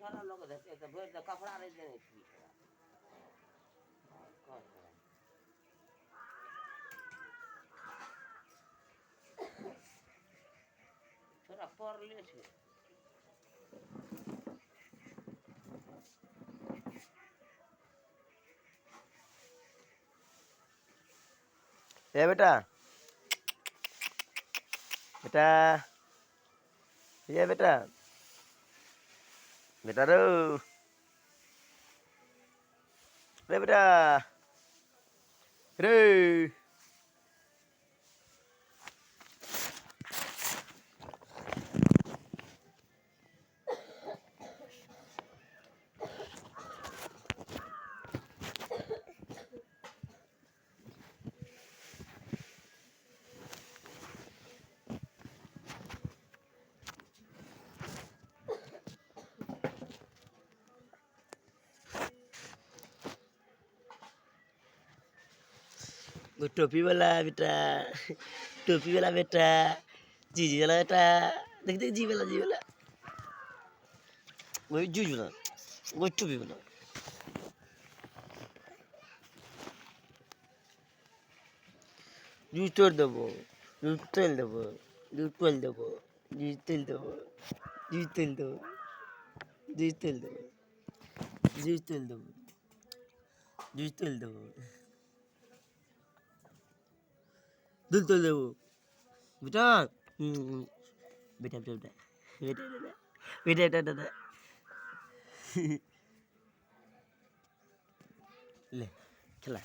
খেলার লোক কাপড় আড়াই দেয় छोरा पढ़ले छे ए बेटा बेटा ये बेटा बेटा रो रे बेटा रे वो टोपी वाला बेटा जी वाला बेटा देख देख जी वाला वही जूझ वाला वही टोपी वाला जूझ तोड़ देबो जूझ तेल देबो जूझ तेल देबो जूझ तेल देबो जूझ तेल देबो जूझ तेल देबो जूझ तेल देबो जूझ तेल देबो दूध तेल देबो बेटा बेटा बेटा बेटा बेटा बेटा बेटा ले खेला